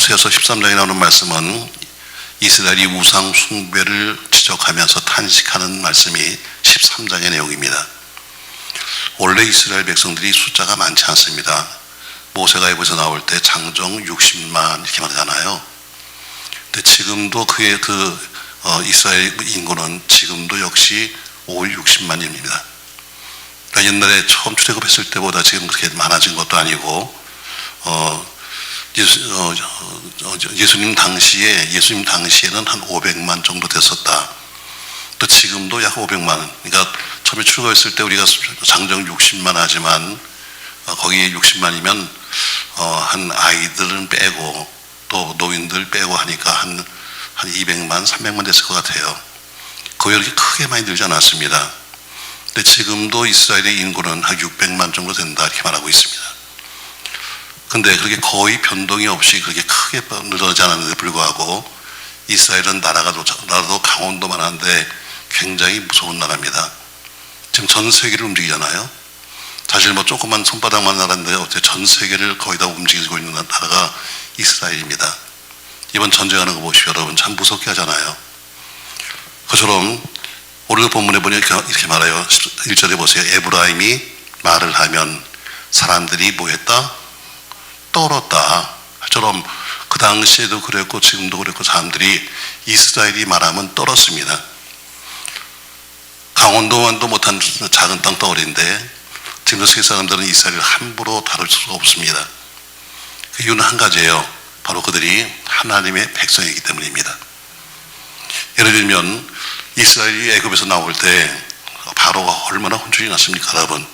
호세아서 13장에 나오는 말씀은 이스라엘이 우상 숭배를 지적하면서 탄식하는 말씀이 13장의 내용입니다. 원래 이스라엘 백성들이 숫자가 많지 않습니다. 모세가 애굽에서 나올 때 장정 60만 이렇게 말하잖아요. 근데 지금도 이스라엘 인구는 지금도 역시 60만입니다. 그러니까 옛날에 처음 출애굽했을 때보다 지금 그렇게 많아진 것도 아니고, 예수님 당시에는 한 500만 정도 됐었다. 또 지금도 약 500만. 그러니까 처음에 출애굽했을 때 우리가 장정 60만 하지만, 거기 60만이면 한 아이들은 빼고 또 노인들 빼고 하니까 한 200만, 300만 됐을 것 같아요. 거의 그렇게 크게 많이 늘지 않았습니다. 근데 지금도 이스라엘의 인구는 한 600만 정도 된다 이렇게 말하고 있습니다. 근데 그렇게 거의 변동이 없이 그렇게 크게 늘어나지 않았는데 불구하고 이스라엘은 나라도 강원도만 한데 굉장히 무서운 나라입니다. 지금 전 세계를 움직이잖아요. 사실 조그만 손바닥만 나라인데 어떻게 전 세계를 거의 다 움직이고 있는 나라가 이스라엘입니다. 이번 전쟁하는 거 보시오. 여러분 참 무섭게 하잖아요. 그처럼 오늘 본문에 보니까 이렇게 말해요. 1절에 보세요. 에브라임이 말을 하면 사람들이 뭐 했다? 떨었다. 처럼 그 당시에도 그랬고 지금도 그랬고 사람들이 이스라엘이 말하면 떨었습니다. 강원도만도 못한 작은 땅덩어리인데 지금도 세계 사람들은 이스라엘을 함부로 다룰 수가 없습니다. 그 이유는 한 가지예요. 바로 그들이 하나님의 백성이기 때문입니다. 예를 들면 이스라엘이 애굽에서 나올 때 바로가 얼마나 혼쭐이 났습니까, 여러분?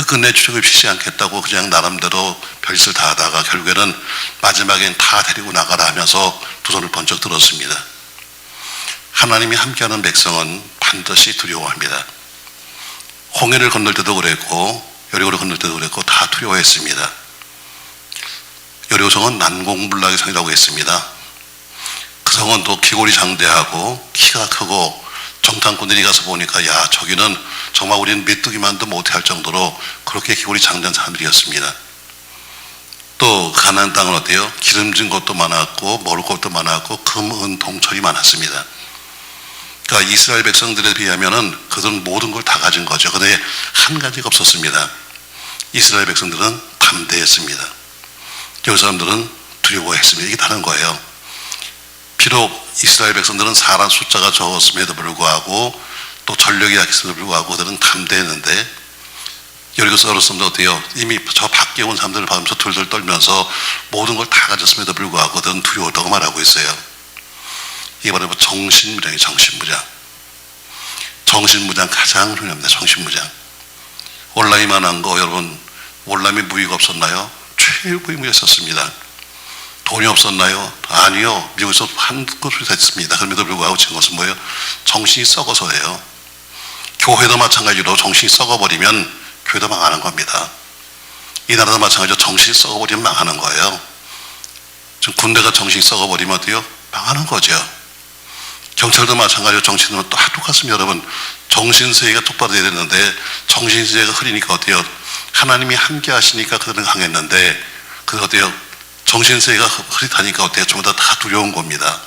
끝내 출애굽시키지 않겠다고 그냥 나름대로 별짓을 다 하다가 결국에는 마지막엔 다 데리고 나가라 하면서 두 손을 번쩍 들었습니다. 하나님이 함께하는 백성은 반드시 두려워합니다. 홍해를 건널 때도 그랬고 여리고를 건널 때도 그랬고 다 두려워했습니다. 여리고성은 난공불락의 성이라고 했습니다. 그 성은 또 기골이 장대하고 키가 크고 정탐꾼들이 가서 보니까 야 저기는 정말 우리는 메뚜기만도 못할 정도로 그렇게 기골이 장대한 사람들이었습니다. 또 가나안 땅은 어때요? 기름진 것도 많았고 먹을 것도 많았고 금, 은, 동철이 많았습니다. 그러니까 이스라엘 백성들에 비하면은 그들은 모든 걸 다 가진 거죠. 그런데 한 가지가 없었습니다. 이스라엘 백성들은 담대했습니다. 여기 사람들은 두려워했습니다. 이게 다른 거예요. 비록 이스라엘 백성들은 사람 숫자가 적었음에도 불구하고 또 전력이 약했음에도 불구하고 그들은 담대했는데 여리고서 어렸을 때 어때요? 이미 저 밖에 온 사람들을 봐면서 둘둘 떨면서 모든 걸 다 가졌음에도 불구하고 그들은 두려웠다고 말하고 있어요. 이게 바로 정신무장이에요. 정신무장. 정신무장 가장 중요합니다. 정신무장. 월남이만한 거 여러분 월남이 무기가 없었나요? 최고의 무기가 있었습니다. 돈이 없었나요? 아니요. 미국에서 한국을 했습니다. 그럼에도 불구하고 지금 것은 뭐예요? 정신이 썩어서예요. 교회도 마찬가지로 정신이 썩어버리면 교회도 망하는 겁니다. 이 나라도 마찬가지로 정신이 썩어버리면 망하는 거예요. 지금 군대가 정신이 썩어버리면 어때요? 망하는 거죠. 경찰도 마찬가지로 정신은 또 똑같습니다. 여러분 정신세계가 똑바로 돼야 되는데 정신세계가 흐리니까 어때요? 하나님이 함께 하시니까 그들은 강했는데 그들 어때요? 정신세계가 흐릿하니까 어때요? 전부 다 두려운 겁니다.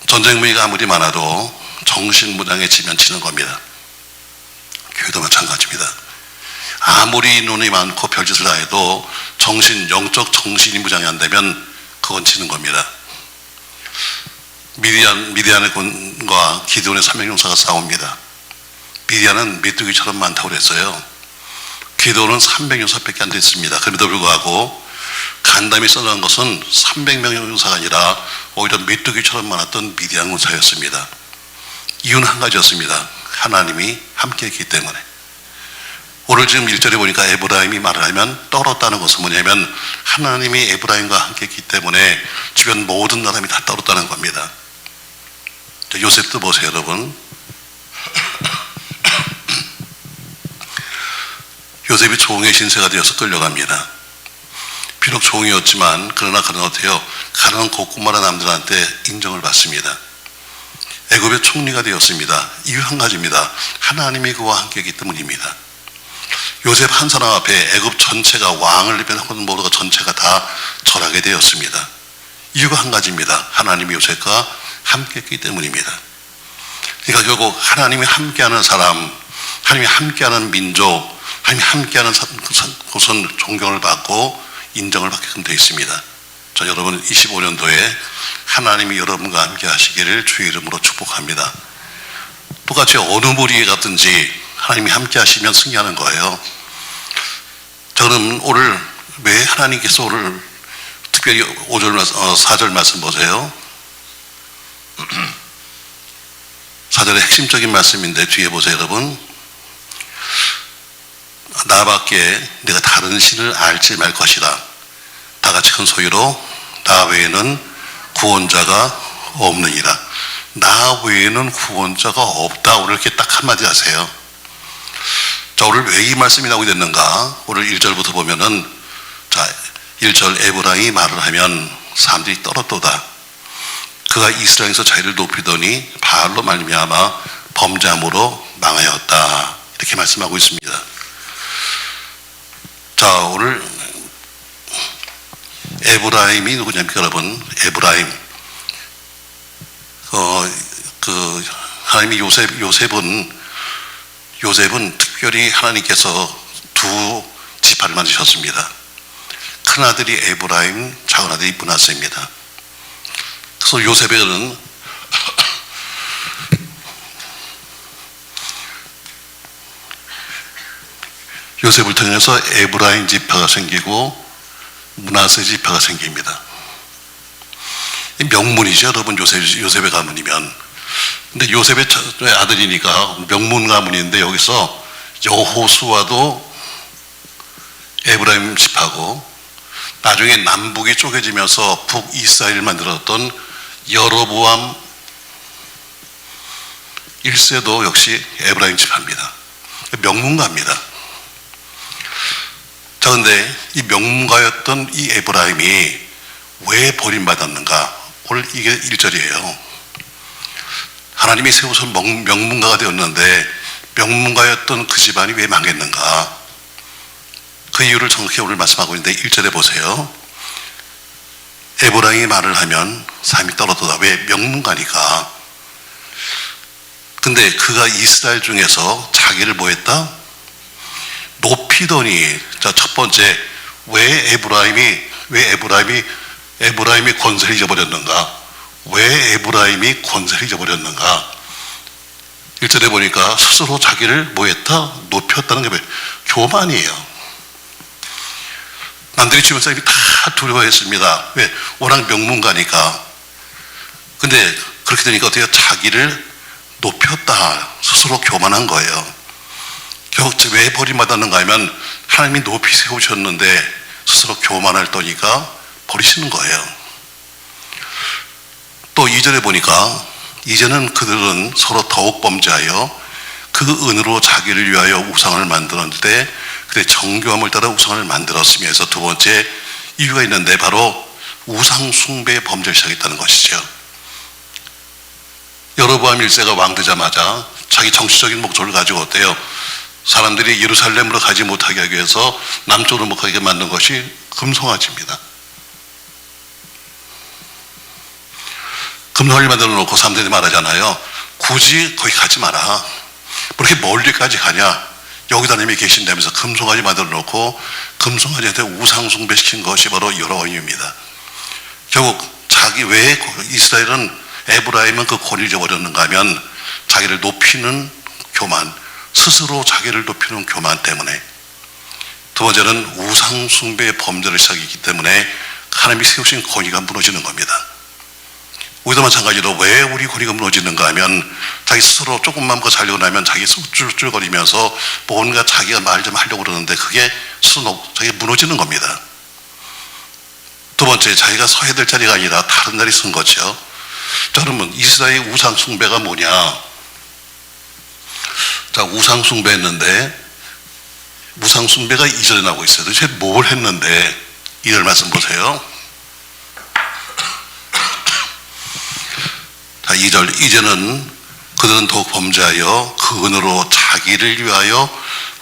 전쟁 무기가 아무리 많아도 정신무장에 지면 지는 겁니다. 교회도 마찬가지입니다. 아무리 눈이 많고 별짓을 다 해도 영적 정신이 무장이 안 되면 그건 지는 겁니다. 미디안의 군과 기드온의 300용사가 싸웁니다. 미디안은 메뚜기처럼 많다고 그랬어요. 기드온은 300용사밖에 안 됐습니다. 그럼에도 불구하고 간담이 써놓은 것은 300명의 용사가 아니라 오히려 메뚜기처럼 많았던 미디안 군사였습니다. 이유는 한 가지였습니다. 하나님이 함께했기 때문에. 오늘 지금 1절에 보니까 에브라임이 말을 하면 떨었다는 것은 뭐냐면 하나님이 에브라임과 함께했기 때문에 주변 모든 사람이 다 떨었다는 겁니다. 요셉도 보세요, 여러분. 요셉이 종의 신세가 되어서 끌려갑니다. 비록 종이었지만 그러나 그는 어때요? 가난한 고구마라 남들한테 인정을 받습니다. 애굽의 총리가 되었습니다. 이유 한 가지입니다. 하나님이 그와 함께했기 때문입니다. 요셉 한 사람 앞에 애굽 전체가 왕을 비롯한 모두가 전체가 다 절하게 되었습니다. 이유가 한 가지입니다. 하나님이 요셉과 함께했기 때문입니다. 그러니까 결국 하나님이 함께하는 사람, 하나님이 함께하는 민족, 하나님이 함께하는 곳은 존경을 받고 인정을 받게끔 되어 있습니다. 저 여러분 25년도에 하나님이 여러분과 함께 하시기를 주의 이름으로 축복합니다. 똑같이 어느 무리에 갔든지 하나님이 함께 하시면 승리하는 거예요. 저는 오늘 왜 하나님께서 오늘 특별히 4절 말씀 보세요. 4절의 핵심적인 말씀인데 뒤에 보세요 여러분. 나밖에 내가 다른 신을 알지 말 것이라. 다 같이 큰 소리로 나 외에는 구원자가 없느니라. 나 외에는 구원자가 없다. 오늘 이렇게 딱 한마디 하세요. 자, 오늘 왜 이 말씀이 나오게 됐는가? 오늘 1절부터 보면은, 자, 1절 에브라임이 말을 하면 사람들이 떨었도다. 그가 이스라엘에서 자기를 높이더니 바알로 말미암아 범죄함으로 망하였다. 이렇게 말씀하고 있습니다. 자, 오늘 에브라임이 누구냐니까 여러분, 에브라임. 하나님이 요셉은 특별히 하나님께서 두 지파를 만드셨습니다. 큰 아들이 에브라임, 작은 아들이 므낫세입니다. 그래서 요셉에는 요셉을 통해서 에브라임 지파가 생기고 므낫세 지파가 생깁니다. 명문이죠, 여러분. 요셉의 가문이면. 근데 요셉의 아들이니까 명문 가문인데 여기서 여호수아도 에브라임 지파고 나중에 남북이 쪼개지면서 북이스라엘을 만들었던 여로보암 1세도 역시 에브라임 지파입니다. 명문가입니다. 자, 근데 이 명문가였던 이 에브라임이 왜 버림받았는가? 오늘 이게 1절이에요. 하나님이 세우서 명문가가 되었는데 명문가였던 그 집안이 왜 망했는가? 그 이유를 정확히 오늘 말씀하고 있는데 1절에 보세요. 에브라임이 말을 하면 삶이 떨어지다. 왜? 명문가니까. 근데 그가 이스라엘 중에서 자기를 뭐 했다? 높이더니, 자, 첫 번째, 왜 에브라임이 권세를 잊어버렸는가? 왜 에브라임이 권세를 잊어버렸는가? 1절에 보니까 스스로 자기를 뭐 했다? 높였다는 게 뭐예요? 교만이에요. 남들이 주변 사람이 다 두려워했습니다. 왜? 워낙 명문가니까. 근데 그렇게 되니까 어때요? 자기를 높였다. 스스로 교만한 거예요. 결국 왜 버림받았는가 하면 하나님이 높이 세우셨는데 스스로 교만을 떠니까 버리시는 거예요. 또 2절에 보니까 이제는 그들은 서로 더욱 범죄하여 그 은으로 자기를 위하여 우상을 만들었는데 그때 정교함을 따라 우상을 만들었으며 해서 두 번째 이유가 있는데 바로 우상 숭배의 범죄를 시작했다는 것이죠. 여로보암 1세가 왕 되자마자 자기 정치적인 목적을 가지고 어때요? 사람들이 예루살렘으로 가지 못하게 하기 위해서 남쪽으로 못 가게 만든 것이 금송아지입니다. 금송아지 만들어 놓고 사람들이 말하잖아요. 굳이 거기 가지 마라. 그렇게 멀리까지 가냐? 여기다 님이 계신다면서 금송아지 만들어 놓고 금송아지한테 우상숭배 시킨 것이 바로 여로보암입니다. 결국 왜 이스라엘은 에브라임은 그 권위를 잊어버렸는가 하면 자기를 높이는 교만, 스스로 자기를 높이는 교만 때문에. 두 번째는 우상숭배의 범죄를 시작했기 때문에 하나님이 세우신 권위가 무너지는 겁니다. 우리도 마찬가지로 왜 우리 권위가 무너지는가 하면 자기 스스로 조금만 더 살려고 나면 자기 쭈쭈거리면서 뭔가 자기가 말 좀 하려고 그러는데 그게 스스로 자기가 무너지는 겁니다. 두 번째, 자기가 서야 될 자리가 아니라 다른 자리 쓴 거죠. 자, 그러면 이스라엘의 우상숭배가 뭐냐? 자, 우상숭배 했는데 우상숭배가 2절에 나오고 있어요. 도대체 뭘 했는데? 2절 말씀 보세요. 자, 2절. 이제는 그들은 더욱 범죄하여 그 은으로 자기를 위하여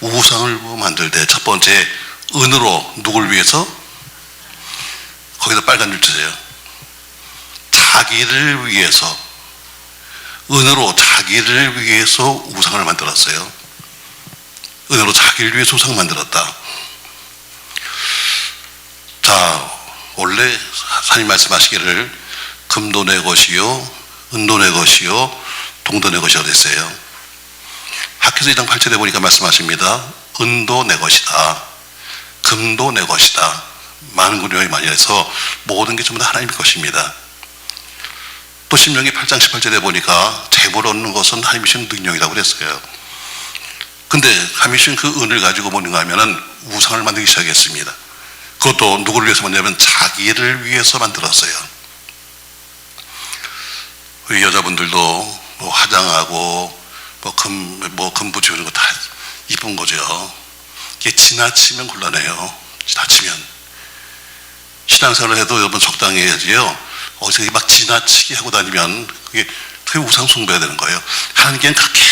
우상을 만들 때 첫 번째 은으로 누굴 위해서? 거기다 빨간 줄 주세요. 자기를 위해서, 은으로 자기를 위해서 우상을 만들었어요. 은으로 자기를 위해서 우상을 만들었다. 자, 원래 하나님 말씀하시기를 금도 내 것이요, 은도 내 것이요, 동도 내 것이라 그랬어요. 학교에서 2장 8절에 보니까 말씀하십니다. 은도 내 것이다. 금도 내 것이다. 많은 군용이 많이 해서 모든 게 전부 다 하나님의 것입니다. 또 신명기 8장 18절에 보니까 재물을 얻는 것은 하나님이 주신 능력이라고 그랬어요. 근데 하나님이 주신 그 은을 가지고 뭔가 하면은 우상을 만들기 시작했습니다. 그것도 누구를 위해서 만들냐면 자기를 위해서 만들었어요. 우리 여자분들도 뭐 화장하고 금부 지우는 거 다 이쁜 거죠. 이게 지나치면 곤란해요. 지나치면. 신앙생활을 해도 여러분 적당히 해야지요. 어디서 막 지나치게 하고 다니면 그게 우상 숭배가 되는 거예요. 하나님께는 그렇게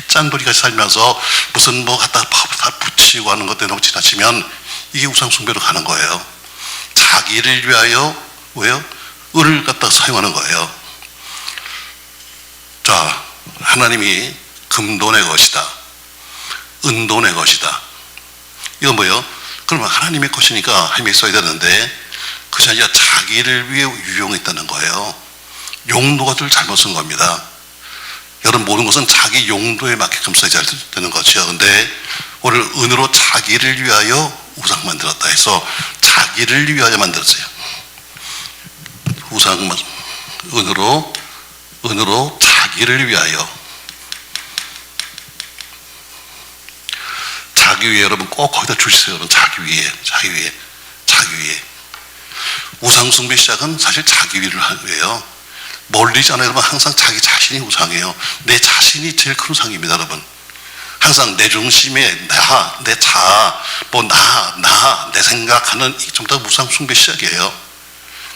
짠돌이같이 살면서 무슨 뭐 갖다 다 붙이고 하는 것 때문에 지나치면 이게 우상 숭배로 가는 거예요. 자기를 위하여 왜요? 을을 갖다 사용하는 거예요. 자, 하나님이 금도 내 것이다. 은도 내 것이다. 이건 뭐예요? 그러면 하나님의 것이니까 하나님이 써야 되는데 그것이 아니라 자기를 위해 유용했다는 거예요. 용도가 늘 잘못 쓴 겁니다. 여러분 모든 것은 자기 용도에 맞게끔 써야 되는 거죠. 근데 오늘 은으로 자기를 위하여 우상 만들었다 해서 자기를 위하여 만들었어요. 우상 은으로 자기를 위하여. 자기 위해 여러분 꼭 거기다 주시세요. 여러분 자기 위해. 우상 숭배 시작은 사실 자기 위를 하고요. 멀리잖아요. 여러분 항상 자기 자신이 우상이에요. 내 자신이 제일 큰 우상입니다, 여러분. 항상 내 중심에 내 자아, 내 생각하는 전부 다 우상 숭배 시작이에요.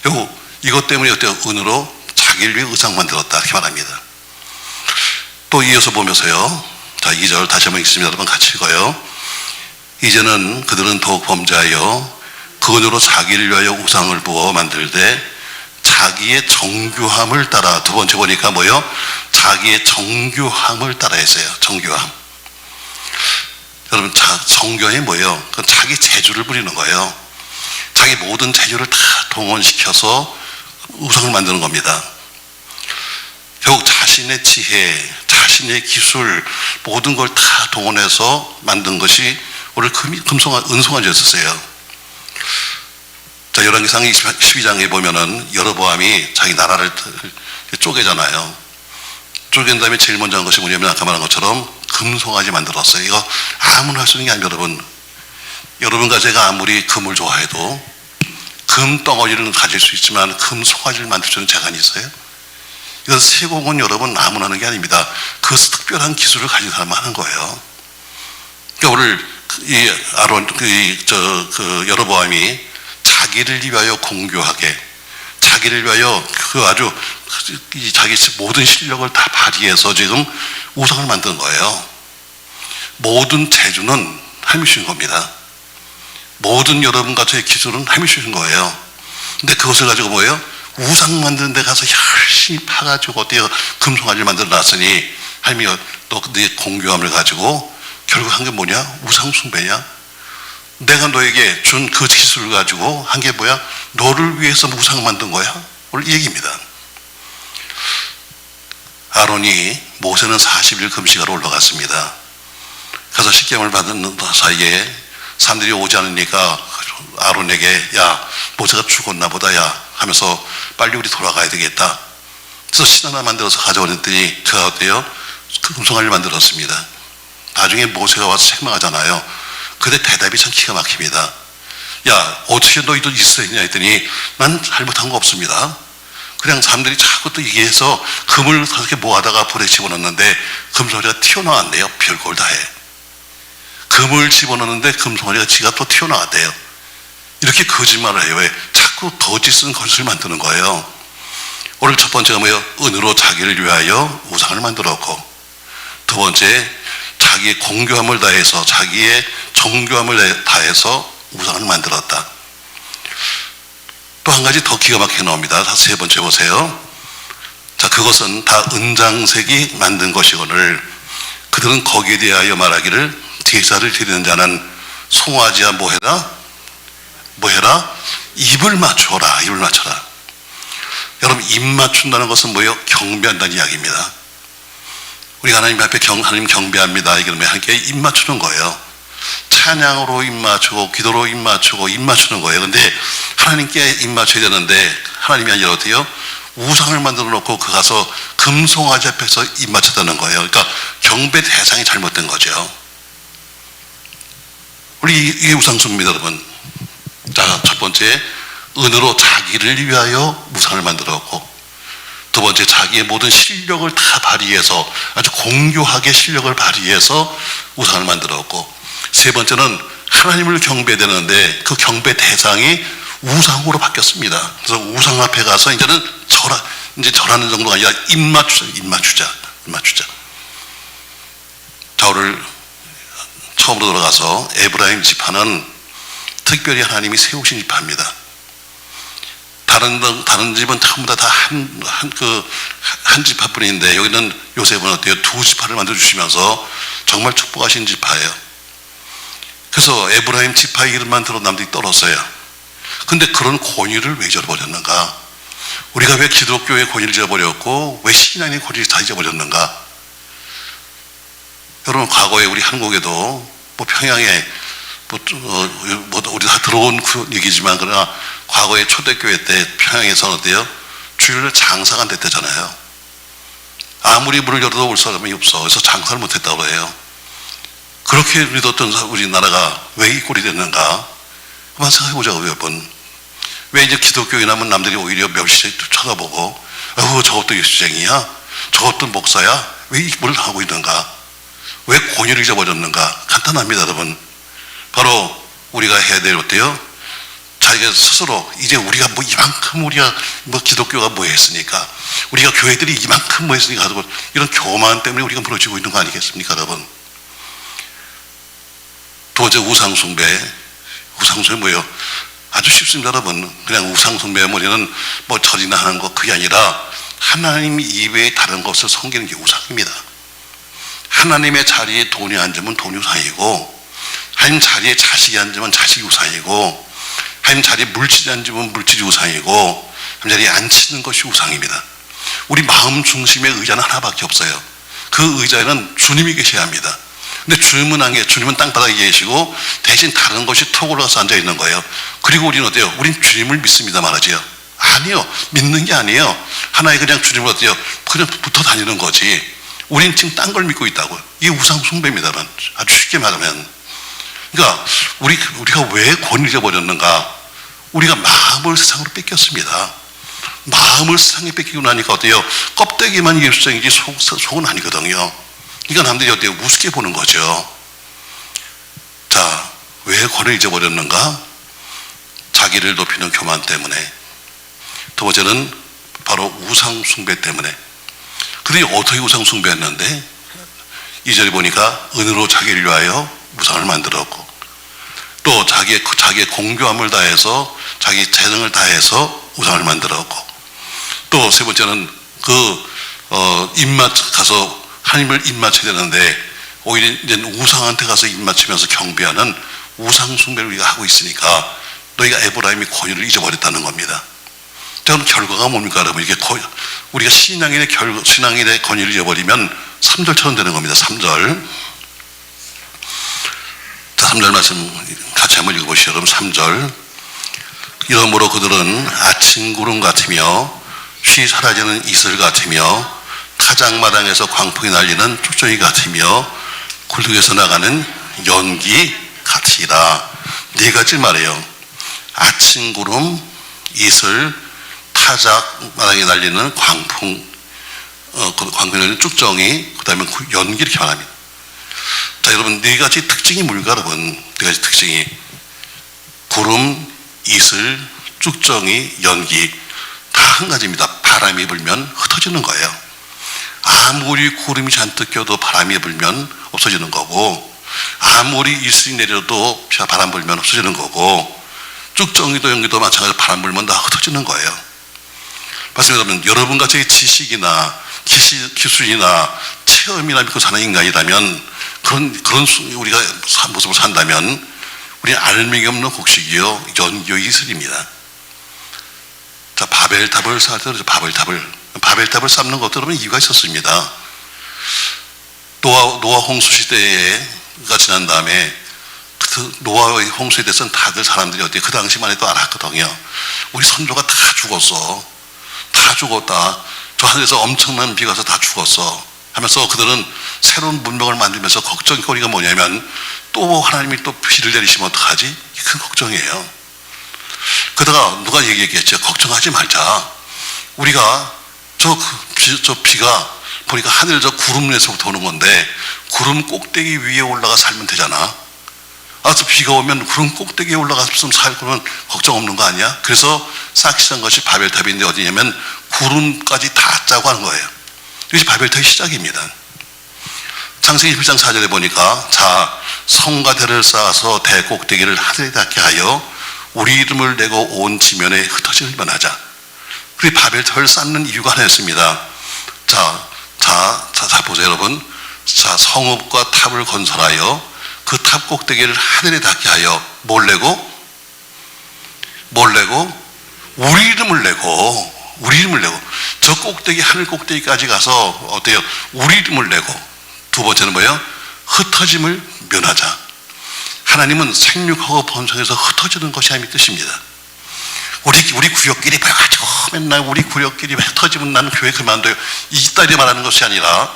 그리고 이것 때문에 어때요? 은으로 자기를 위해 우상 만들었다 이렇게 말합니다. 또 이어서 보면서요. 자, 2절 다시 한번 읽습니다. 여러분 같이 읽어요. 이제는 그들은 더욱 범죄하여 그 은으로 자기를 위하여 우상을 부어 만들되 자기의 정교함을 따라. 두 번째 보니까 뭐요? 자기의 정교함을 따라 했어요. 정교함. 여러분 정교함이 뭐예요? 그건 자기 재주를 부리는 거예요. 자기 모든 재주를 다 동원시켜서 우상을 만드는 겁니다. 결국 자신의 지혜, 자신의 기술 모든 걸 다 동원해서 만든 것이 오늘 은송한 죄였어요. 자, 열왕기상 12장에 보면은 여로보암이 자기 나라를 쪼개잖아요. 쪼갠 다음에 제일 먼저 한 것이 뭐냐면 아까 말한 것처럼 금송아지 만들었어요. 이거 아무나 할 수 있는 게 아니에요, 여러분. 여러분과 제가 아무리 금을 좋아해도 금 덩어리를 가질 수 있지만 금 송아지를 만들 수 있는 재간이 있어요? 이건 세공은 여러분 아무나 하는 게 아닙니다. 그것은 특별한 기술을 가진 사람만 하는 거예요. 그러니까 오늘 이 여로보암이 자기를 위하여 공교하게, 자기를 위하여 아주 자기 모든 실력을 다 발휘해서 지금 우상을 만든 거예요. 모든 재주는 하나님이 주신 겁니다. 모든 여러분과 저의 기술은 하나님이 주신 거예요. 근데 그것을 가지고 뭐예요? 우상 만드는 데 가서 열심히 파가지고 어때요? 금송아지를 만들어 놨으니 하나님이 네 공교함을 가지고 결국 한 게 뭐냐? 우상 숭배냐? 내가 너에게 준 그 기술을 가지고 한 게 뭐야? 너를 위해서 우상을 만든 거야? 오늘 이 얘기입니다. 아론이 모세는 40일 금식하러 올라갔습니다. 그래서 식경을 받는 사이에 사람들이 오지 않으니까 아론에게 야 모세가 죽었나 보다 야 하면서 빨리 우리 돌아가야 되겠다. 그래서 신 하나 만들어서 가져오랬더니 그가 어때요? 그 금송아지를 만들었습니다. 나중에 모세가 와서 책망하잖아요. 그때 대답이 참 기가 막힙니다. 야 어떻게 너희도 있어야겠냐 했더니 난 잘못한 거 없습니다. 그냥 사람들이 자꾸 또 얘기해서 금을 그렇게 모아다가 불에 집어넣는데 금송아지가 튀어나왔네요. 별걸 다 해. 금을 집어넣는데 금송아지가 지가 또 튀어나왔대요. 이렇게 거짓말을 해요. 왜? 자꾸 거짓은 것을 만드는 거예요. 오늘 첫 번째가 뭐예요? 은으로 자기를 위하여 우상을 만들었고, 두 번째 자기의 공교함을 다해서, 자기의 정교함을 다해서 우상을 만들었다. 또 한 가지 더 기가 막히게 나옵니다. 세 번째 보세요. 자, 그것은 다 은장색이 만든 것이거늘 그들은 거기에 대하여 말하기를 제사를 드리는 자는 송아지야 뭐해라? 입을 맞춰라. 입을 맞춰라. 여러분, 입 맞춘다는 것은 뭐예요? 경배한다는 이야기입니다. 우리가 하나님 앞에 하나님 경배합니다. 이러면 하나님께 입 맞추는 거예요. 찬양으로 입 맞추고 기도로 입 맞추고 입 맞추는 거예요. 근데 하나님께 입 맞춰야 되는데 하나님이 아니라 어때요? 우상을 만들어 놓고 그 가서 금송아지 앞에서 입 맞췄다는 거예요. 그러니까 경배 대상이 잘못된 거죠. 우리 이게 우상숭배입니다, 여러분. 자, 첫 번째, 은으로 자기를 위하여 우상을 만들었고, 두 번째, 자기의 모든 실력을 다 발휘해서 아주 공교하게 실력을 발휘해서 우상을 만들었고, 세 번째는 하나님을 경배되는데 그 경배 대상이 우상으로 바뀌었습니다. 그래서 우상 앞에 가서 이제는 절하는 정도가 아니라 입 맞추자. 자, 오늘 처음으로 들어가서 에브라임 지파는 특별히 하나님이 세우신 지파입니다. 다른 집은 전부 다 한 지파뿐인데 여기는 요셉은 어때요? 두 지파를 만들어주시면서 정말 축복하신 지파예요. 그래서 에브라임 지파의 이름만 들어 남들이 떨었어요. 근데 그런 권위를 왜 잊어버렸는가? 우리가 왜 기독교의 권위를 잊어버렸고 왜 신앙의 권위를 다 잊어버렸는가? 여러분, 과거에 우리 한국에도 뭐 평양에 우리 다 들어온 그 얘기지만, 그러나 과거에 초대교회 때 평양에서는 어때요? 주일날 장사가 안 됐대잖아요. 아무리 문을 열어도 올 사람이 없어. 그래서 장사를 못 했다고 해요. 그렇게 믿었던 우리나라가 왜 이 꼴이 됐는가? 한번 생각해보자고요, 여러분. 왜 이제 기독교인 하면 남들이 오히려 멸시 쳐다보고, 저것도 예수쟁이야? 저것도 목사야? 왜 이 꼴을 하고 있는가? 왜 권위를 잊어버렸는가? 간단합니다, 여러분. 바로 우리가 해야 될 어때요? 자기가 스스로 이제 우리가 뭐 이만큼 우리가 뭐 기독교가 뭐 했으니까, 우리가 교회들이 이만큼 뭐 했으니까 하고 이런 교만 때문에 우리가 무너지고 있는 거 아니겠습니까, 여러분? 두 번째, 우상숭배. 우상숭배 뭐예요? 아주 쉽습니다, 여러분. 그냥 우상숭배 우리는 뭐 절이나 하는 거 그게 아니라 하나님 이외에 다른 것을 섬기는 게 우상입니다. 하나님의 자리에 돈이 앉으면 돈이 우상이고, 하나님 자리에 자식이 앉으면 자식이 우상이고, 하나님 자리에 물질이 앉으면 물질이 우상이고, 하나님 자리에 앉히는 것이 우상입니다. 우리 마음 중심의 의자는 하나밖에 없어요. 그 의자에는 주님이 계셔야 합니다. 근데 주님은 땅바닥에 계시고 대신 다른 것이 턱 올라가서 앉아 있는 거예요. 그리고 우리는 어때요? 우린 주님을 믿습니다 말하지요. 아니요, 믿는 게 아니에요. 하나의 그냥 주님을 어때요? 그냥 붙어 다니는 거지. 우린 지금 딴 걸 믿고 있다고요. 이게 우상 숭배입니다. 아주 쉽게 말하면. 그러니까 우리가 왜 권위를 잃어버렸는가? 우리가 마음을 세상으로 뺏겼습니다. 마음을 세상에 뺏기고 나니까 어때요? 껍데기만 예수쟁이지 속은 아니거든요. 그러니까 남들이 어때요? 우습게 보는 거죠. 자, 왜 권위를 잊어버렸는가? 자기를 높이는 교만 때문에. 두 번째는 바로 우상 숭배 때문에. 그들이 어떻게 우상 숭배했는데? 2절에 보니까 은으로 자기를 위하여 우상을 만들었고, 또 자기의 공교함을 다해서 자기 재능을 다해서 우상을 만들었고, 또 세 번째는 가서 하나님을 입맞춰야 되는데 오히려 이제 우상한테 가서 입맞추면서 경배하는 우상 숭배를 우리가 하고 있으니까 너희가 에브라임이 권위를 잊어버렸다는 겁니다. 그럼 결과가 뭡니까, 여러분? 이게 우리가 신앙인의 권위를 잃어버리면 3절처럼 되는 겁니다. 3절. 자, 3절 말씀 같이 한번 읽어보시죠. 여러분, 3절. 이러므로 그들은 아침 구름 같으며 쉬 사라지는 이슬 같으며 타작마당에서 광풍이 날리는 쭉정이 같으며 굴뚝에서 나가는 연기 같으리라. 네 가지 말이에요. 아침 구름, 이슬, 타작마당에 날리는 광풍이 날리는 쭉정이, 그 다음에 연기, 이렇게 말합니다. 자, 여러분, 네 가지 특징이 뭘까, 여러분? 네 가지 특징이 구름, 이슬, 쭉정이, 연기, 다 한 가지입니다. 바람이 불면 흩어지는 거예요. 아무리 구름이 잔뜩 껴도 바람이 불면 없어지는 거고, 아무리 이슬이 내려도 바람 불면 없어지는 거고, 쭉 정의도 연기도 마찬가지로 바람 불면 다 흩어지는 거예요. 말씀드리면 여러분같이 지식이나 기술이나 체험이나 믿고 사는 인간이라면 그런 우리가 모습을 산다면 우리는 알맹이 없는 곡식이요 연기요 이슬입니다. 자, 바벨탑을 쌓을 때 바벨탑을 쌓는 것도 여러분 이유가 있었습니다. 노아 홍수 시대가 지난 다음에 그 노아의 홍수에 대해서는 다들 사람들이 어떻게 그 당시만 해도 알았거든요. 우리 선조가 다 죽었어. 다 죽었다. 저 하늘에서 엄청난 비가 와서 다 죽었어. 하면서 그들은 새로운 문명을 만들면서 걱정거리가 뭐냐면 또 하나님이 또 비를 내리시면 어떡하지? 큰 걱정이에요. 그러다가 누가 얘기했겠죠. 걱정하지 말자. 우리가 저 비가 보니까 하늘에서 구름 위에서부터 오는 건데 구름 꼭대기 위에 올라가 살면 되잖아. 또 비가 오면 구름 꼭대기에 올라가서 살고는 걱정 없는 거 아니야? 그래서 쌓기 시작한 것이 바벨탑인데 어디냐면 구름까지 다 짜고 하는 거예요. 이것이 바벨탑의 시작입니다. 창세기 1장 4절에 보니까 자, 성과 대를 쌓아서 대 꼭대기를 하늘에 닿게 하여 우리 이름을 내고 온 지면에 흩어짐을 면하자. 그게 바벨탑을 쌓는 이유가 하나였습니다. 자 보세요 여러분. 자, 성읍과 탑을 건설하여 그 탑 꼭대기를 하늘에 닿게 하여 뭘 내고 우리 이름을 내고 저 꼭대기 하늘 꼭대기까지 가서 어때요? 우리 이름을 내고 두 번째는 뭐예요? 흩어짐을 면하자. 하나님은 생육하고 번성해서 흩어지는 것이 하나님의 뜻입니다. 우리 구역끼리 봐가지고 맨날 우리 구역끼리 흩어지면 나는 교회 그만둬요. 이따위 말하는 것이 아니라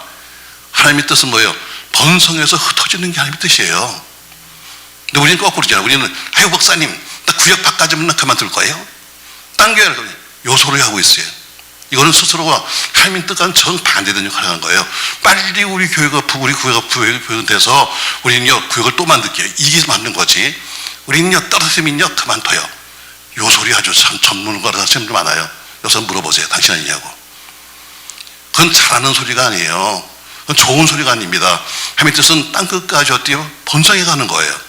하나님의 뜻은 뭐예요? 번성해서 흩어지는 게 하나님의 뜻이에요. 근데 우리는 거꾸로잖아요. 우리는 아유 목사님 나 구역 바꿔주면 나 그만둘 거예요. 딴 교회를 요 소리 하고 있어요. 이거는 스스로가 하나님의 뜻과는 정반대된 역할을 하는 거예요. 빨리 우리 구역이 돼서 우리는요 구역을 또 만들게요. 이게 맞는 거지. 우리는요 떨어지면요 그만둬요. 요 소리 아주 참 전문가라서 참 많아요. 여기서 물어보세요. 당신 아니냐고. 그건 잘하는 소리가 아니에요. 그건 좋은 소리가 아닙니다. 하나님의 뜻은 땅끝까지 어때요? 번성해 가는 거예요.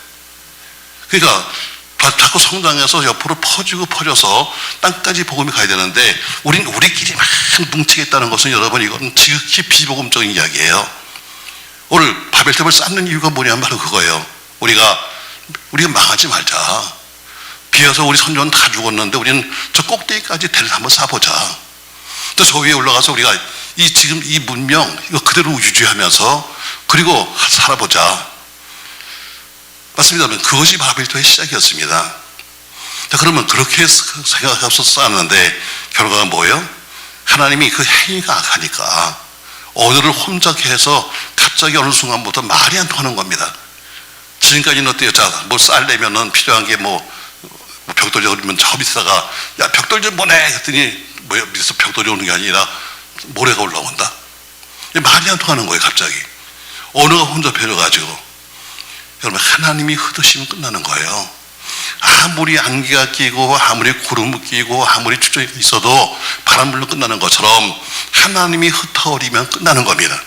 그러니까 자꾸 성장해서 옆으로 퍼져서 땅까지 복음이 가야 되는데 우리끼리 막 뭉치겠다는 것은 여러분 이건 지극히 비복음적인 이야기예요. 오늘 바벨탑을 쌓는 이유가 뭐냐면 바로 그거예요. 우리가 망하지 말자. 비와서 우리 선조는 다 죽었는데 우리는 저 꼭대기까지 대를 한번 쌓아보자. 또 저 위에 올라가서 우리가 지금 이 문명 이거 그대로 유지하면서 그리고 살아보자. 맞습니다. 그것이 바벨탑의 시작이었습니다. 자, 그러면 그렇게 생각해서 쌓았는데 결과가 뭐예요? 하나님이 그 행위가 악하니까 언어를 혼잡게 해서 갑자기 어느 순간부터 말이 안 통하는 겁니다. 지금까지는 어때요? 자, 뭘 쌓으려면은 필요한 게 벽돌이 오르면 저 밑에다가 야 벽돌 좀 보내 했더니 밑에서 벽돌이 오는 게 아니라 모래가 올라온다. 말이 안 통하는 거예요. 갑자기 언어가 혼잡해져가지고. 여러분 하나님이 흩으시면 끝나는 거예요. 아무리 안개가 끼고 아무리 구름이 끼고 아무리 추정이 있어도 바람 불면 끝나는 것처럼 하나님이 흩어버리면 끝나는 겁니다.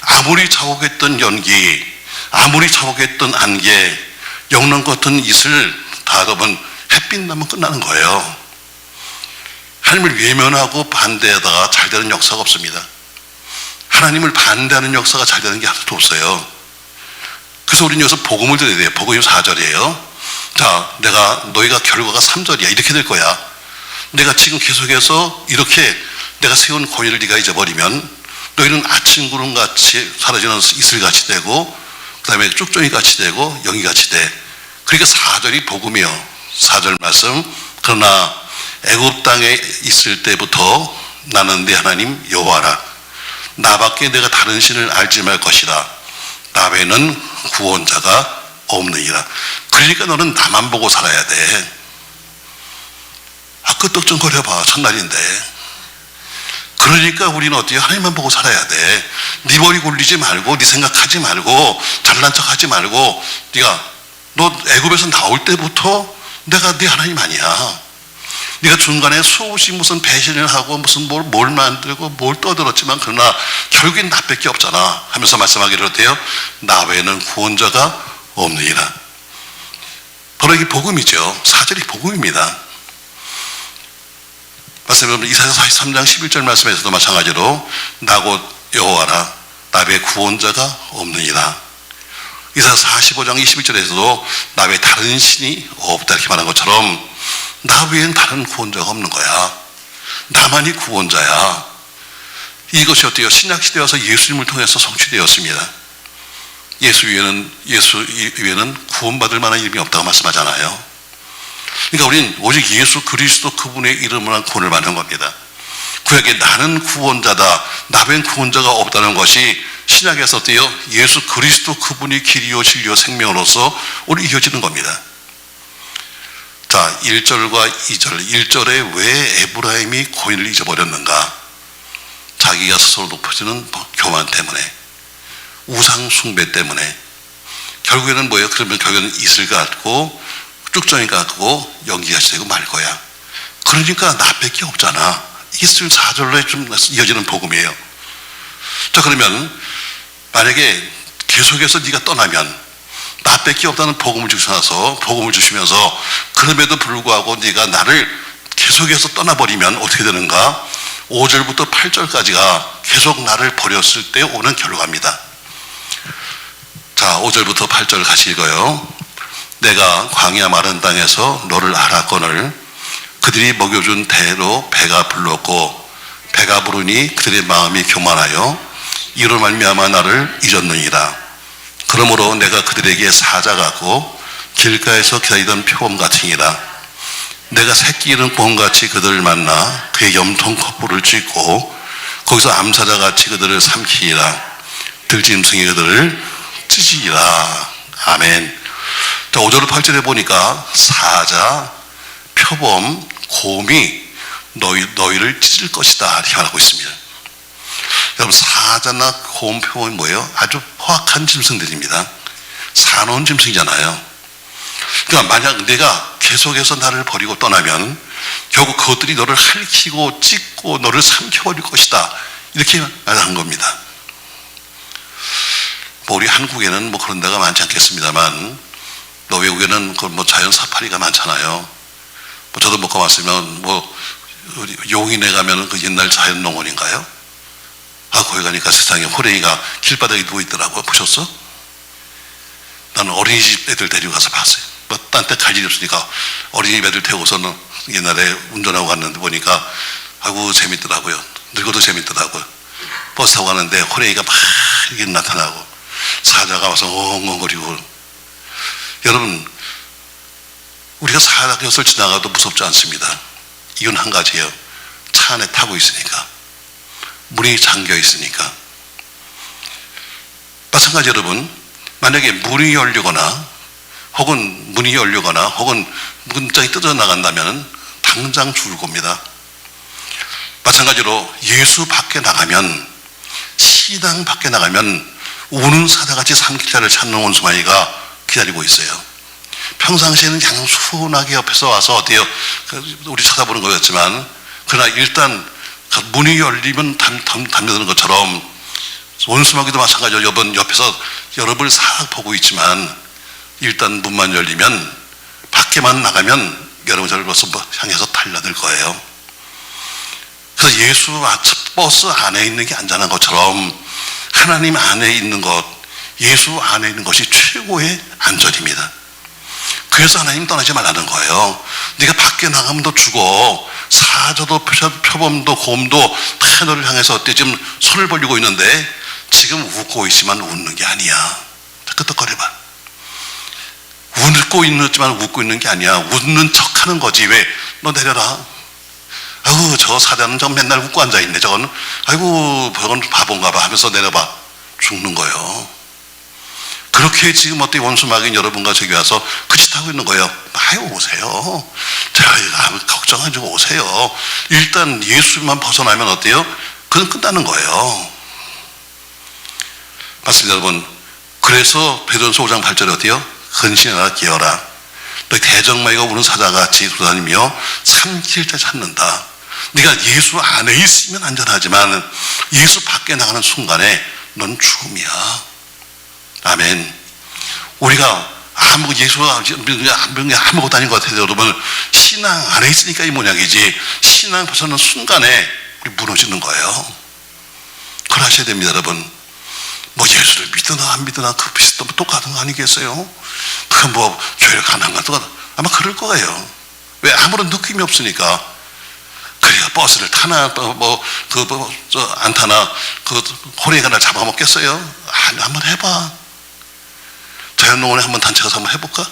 아무리 자욱했던 연기, 아무리 자욱했던 안개, 영롱 같은 이슬 다 여러분 햇빛 나면 끝나는 거예요. 하나님을 외면하고 반대하다가 잘 되는 역사가 없습니다. 하나님을 반대하는 역사가 잘 되는 게 하나도 없어요. 그래서 우리는 여기서 복음을 드려야 돼요. 복음이 4절이에요. 자, 너희가 결과가 3절이야. 이렇게 될 거야. 내가 지금 계속해서 이렇게 내가 세운 권위를 네가 잊어버리면 너희는 아침 구름같이 사라지는 이슬같이 되고 그 다음에 쭉종이같이 되고 영이같이 돼. 그러니까 4절이 복음이요. 4절 말씀. 그러나 애굽 땅에 있을 때부터 나는 네 하나님 여호와라. 나밖에 내가 다른 신을 알지 말 것이라. 나 외에는 구원자가 없느니라. 그러니까 너는 나만 보고 살아야 돼. 끄떡정거려봐. 첫날인데. 그러니까 우리는 어때요? 하나님만 보고 살아야 돼. 네 머리 굴리지 말고 네 생각하지 말고 잘난 척하지 말고 너 애굽에서 나올 때부터 내가 네 하나님 아니야. 네가 중간에 수없이 무슨 배신을 하고 무슨 뭘 만들고 뭘 떠들었지만 그러나 결국엔 나밖에 없잖아 하면서 말씀하기로 했대요. 나 외에는 구원자가 없느니라. 바로 이게 복음이죠. 4절이 복음입니다. 말씀해 이사야 43장 11절 말씀에서도 마찬가지로 나 곧 여호와라 나 외에 구원자가 없느니라. 이사야 45장 21절에서도 나 외에 다른 신이 없다 이렇게 말한 것처럼 나 외엔 다른 구원자가 없는 거야. 나만이 구원자야. 이것이 어때요? 신약시대에 와서 예수님을 통해서 성취되었습니다. 예수 위에는 구원받을 만한 이름이 없다고 말씀하잖아요. 그러니까 우리는 오직 예수 그리스도 그분의 이름으로만 구원을 받는 겁니다. 구약에 나는 구원자다, 나 외엔 구원자가 없다는 것이 신약에서 어때요? 예수 그리스도 그분이 길이요 진리요 생명으로서 우리 이어지는 겁니다. 자, 1절과 2절, 1절에 왜 에브라임이 고인을 잊어버렸는가? 자기가 스스로 높아지는 교만 때문에, 우상 숭배 때문에. 결국에는 뭐예요? 그러면 결국에는 이슬 같고 쭉정이 같고 연기같이 되고 말 거야. 그러니까 나밖에 없잖아. 이게 4절로 좀 이어지는 복음이에요. 자, 그러면 만약에 계속해서 네가 떠나면 나밖에 없다는 복음을 주시면서 그럼에도 불구하고 네가 나를 계속해서 떠나버리면 어떻게 되는가? 5절부터 8절까지가 계속 나를 버렸을 때 오는 결과입니다. 자, 5절부터 8절 같이 읽어요. 내가 광야 마른 땅에서 너를 알았거늘 그들이 먹여준 대로 배가 불렀고 배가 부르니 그들의 마음이 교만하여 이로 말미암아 나를 잊었느니라. 그러므로 내가 그들에게 사자 같고 길가에서 기다리던 표범 같으니라. 내가 새끼 잃은 곰같이 그들을 만나 그의 염통 컵불을 찢고 거기서 암사자같이 그들을 삼키리라. 들짐승이 그들을 찢으리라. 아멘. 자, 5절 8절에 보니까 사자, 표범, 곰이 너희를 찢을 것이다 이렇게 말하고 있습니다. 여러분, 사자나 곰, 표범이 뭐예요? 아주 포악한 짐승들입니다. 사나운 짐승이잖아요. 그러니까 만약 내가 계속해서 나를 버리고 떠나면 결국 그것들이 너를 핥히고 찢고 너를 삼켜버릴 것이다 이렇게 말한 겁니다. 뭐 우리 한국에는 뭐 그런 데가 많지 않겠습니다만 외국에는 뭐 자연 사파리가 많잖아요. 뭐 저도 못 가봤으면 뭐 용인에 가면은 그 옛날 자연 농원인가요? 거기 가니까 세상에 호랭이가 길바닥에 누워 있더라고요. 보셨어? 나는 어린이집 애들 데리고 가서 봤어요. 뭐 딴 데 갈 일이 없으니까 어린이집 애들 태우고서는 옛날에 운전하고 갔는데 보니까 아이고 재밌더라고요. 늙어도 재밌더라고요. 버스 타고 가는데 호랭이가 막 이렇게 나타나고 사자가 와서 엉엉거리고. 여러분, 우리가 사자곁을 지나가도 무섭지 않습니다. 이건 한 가지예요. 차 안에 타고 있으니까, 문이 잠겨 있으니까. 마찬가지 여러분, 만약에 문이 열리거나 혹은 문장이 뜯어 나간다면 당장 죽을 겁니다. 마찬가지로 예수 밖에 나가면, 시당 밖에 나가면 우는 사자같이 삼킬 자를 찾는 원수마귀가 기다리고 있어요. 평상시에는 그냥 순하게 옆에서 와서 어때요? 우리 쳐다보는 거였지만, 그러나 일단 문이 열리면 담겨드는 것처럼 원수마귀도 마찬가지로 여러분 옆에서 여러분을 싹 보고 있지만 일단 문만 열리면 밖에만 나가면 여러분 저를 벌써 향해서 달려들 거예요. 그래서 예수 버스 안에 있는 게 안전한 것처럼 하나님 안에 있는 것, 예수 안에 있는 것이 최고의 안전입니다. 그래서 하나님 떠나지 말라는 거예요. 네가 밖에 나가면 너 죽어. 사자도 표범도 곰도 다 너를 향해서 어때 지금 손을 벌리고 있는데 지금 웃고 있지만 웃는 게 아니야. 끄떡거려봐. 웃고 있지만 웃고 있는 게 아니야. 웃는 척하는 거지. 왜? 너 내려라. 아이고 저 사자는 저 맨날 웃고 앉아있네. 저건 아이고 저건 바본가 봐 하면서 내려봐. 죽는 거예요. 그렇게 지금 어때 원수마귀는 여러분과 저기 와서 그 짓 하고 있는 거예요. 아유 오세요. 제가 걱정하지 오세요. 일단 예수만 벗어나면 어때요? 그건 끝나는 거예요. 맞습니다 여러분. 그래서 베드로전서 5장 8절에 어때요? 근신하라 기어라. 너 대적마귀가 우는 사자같이 돌아다니며 삼킬자 찾는다. 네가 예수 안에 있으면 안전하지만 예수 밖에 나가는 순간에 넌 죽음이야. 아멘. 우리가 예수가 아무것도 아닌 것 같아요. 여러분, 신앙 안에 있으니까 이 모양이지, 신앙 벗어나는 순간에 우리 무너지는 거예요. 그걸 하셔야 됩니다, 여러분. 뭐 예수를 믿으나 안 믿으나 그 비슷한 똑같은 거 아니겠어요? 그 뭐 교회를 가는 건 똑같아. 아마 그럴 거예요. 왜? 아무런 느낌이 없으니까. 그래야 버스를 타나 안 타나 호랭이가 날 잡아먹겠어요? 한번 해봐. 자연농원에 한번 단체 가서 한번 해볼까?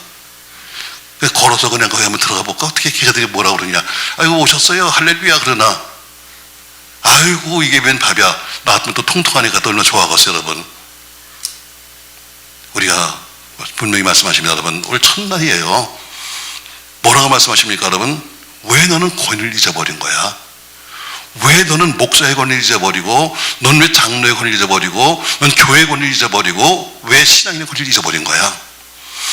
걸어서 그냥 거기 한번 들어가 볼까? 어떻게 걔들이 뭐라 그러냐? 아이고 오셨어요 할렐루야 그러나, 아이고 이게 웬 밥이야. 나 같으면 또 통통하니까 또 얼마나 좋아하겠어요. 여러분, 우리가 분명히 말씀하십니다. 여러분, 오늘 첫날이에요. 뭐라고 말씀하십니까? 여러분, 왜 너는 권위를 잊어버린 거야? 왜 너는 목사의 권위를 잊어버리고, 넌 왜 장로의 권위를 잊어버리고, 넌 교회의 권위를 잊어버리고, 왜 신앙인의 권위를 잊어버린 거야?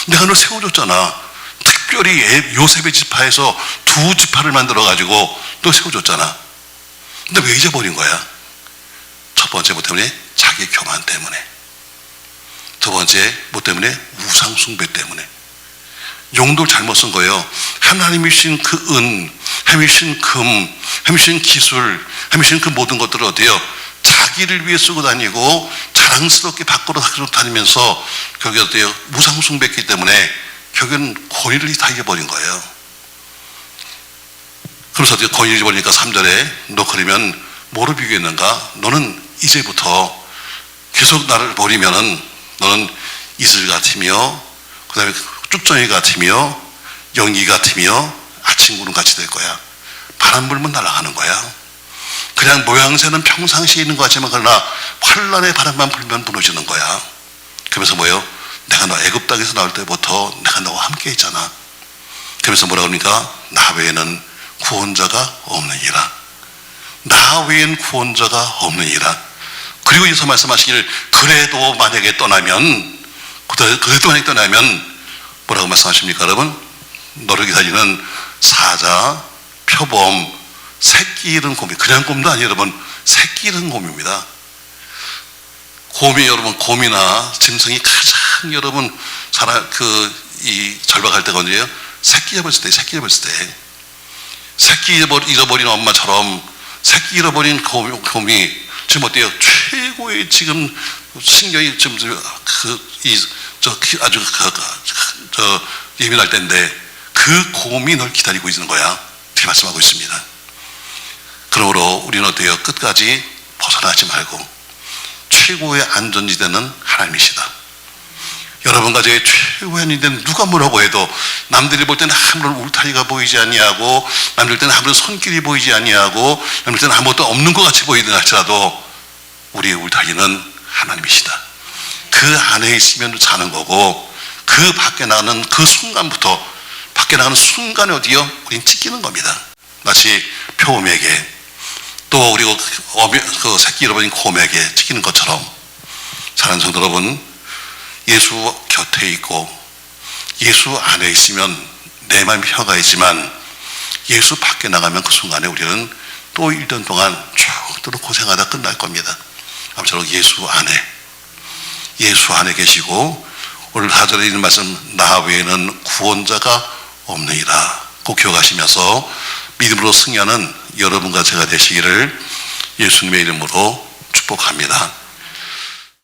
내가 너 세워줬잖아. 특별히 요셉의 지파에서 2지파를 만들어가지고 너 세워줬잖아. 근데 왜 잊어버린 거야? 첫 번째 뭐 때문에? 자기 교만 때문에. 두 번째 뭐 때문에? 우상 숭배 때문에. 용도를 잘못 쓴 거예요. 하나님이 주신 그 은, 하나님이 주신 금, 하나님이 주신 기술, 하나님이 주신 그 모든 것들을 어때요? 자기를 위해 쓰고 다니고 자랑스럽게 밖으로 다니면서 결국에 어때요? 우상 숭배했기 때문에 결국엔 권위를 다 잊어버린 거예요. 그래서 어떻게 권위를 잊어버리니까 3절에 너 그러면 뭐로 비교했는가? 너는 이제부터 계속 나를 버리면은 너는 이슬 같으며 그 다음에 쭉정이 같으며 연기 같으며 아침 구름 같이 될 거야. 바람 불면 날아가는 거야. 그냥 모양새는 평상시에 있는 것 같지만 그러나 환란의 바람만 불면 무너지는 거야. 그러면서 뭐예요? 내가 너 애굽 땅에서 나올 때부터 내가 너와 함께 있잖아. 그러면서 뭐라 그럽니까? 나 외에는 구원자가 없느니라. 나 외엔 구원자가 없느니라. 그리고 여기서 말씀하시기를 그래도 만약에 떠나면 뭐라고 말씀하십니까? 여러분, 너를 기다리는 사자, 표범, 새끼 잃은 곰이, 그냥 곰도 아니에요. 여러분, 새끼 잃은 곰입니다. 곰이, 여러분, 곰이나 짐승이 가장 여러분 절박할 때가 언제예요? 새끼 잃어버렸을 때. 새끼 잃어버린 엄마처럼 새끼 잃어버린 곰이 지금 어때요? 최고의 지금 신경이 지금 아주 예민할 때인데 그 곰이 널 기다리고 있는 거야. 이렇게 말씀하고 있습니다. 그러므로 우리는 어때요? 끝까지 벗어나지 말고 최고의 안전지대는 하나님이시다. 여러분과 제 최고의 안전지대는 누가 뭐라고 해도 남들이 볼 때는 아무런 울타리가 보이지 아니하고 남들 때는 아무런 손길이 보이지 아니하고 남들 때는 아무것도 없는 것 같이 보이든 할지라도 우리의 울타리는 하나님이시다. 그 안에 있으면 사는 거고 그 밖에 나가는 그 순간부터 밖에 나가는 순간에 어디요? 우린 찢기는 겁니다. 마치 표범에게 또 그리고 그 새끼 잃어버린 곰에게 찢기는 것처럼 사랑하는 성도 여러분, 예수 곁에 있고 예수 안에 있으면 내 마음이 혀가 있지만 예수 밖에 나가면 그 순간에 우리는 또 1년 동안 쭉 고생하다 끝날 겁니다. 아무쪼록 예수 안에 계시고 오늘 4절에 있는 말씀 나 외에는 구원자가 없느니라 꼭 기억하시면서 믿음으로 승리하는 여러분과 제가 되시기를 예수님의 이름으로 축복합니다.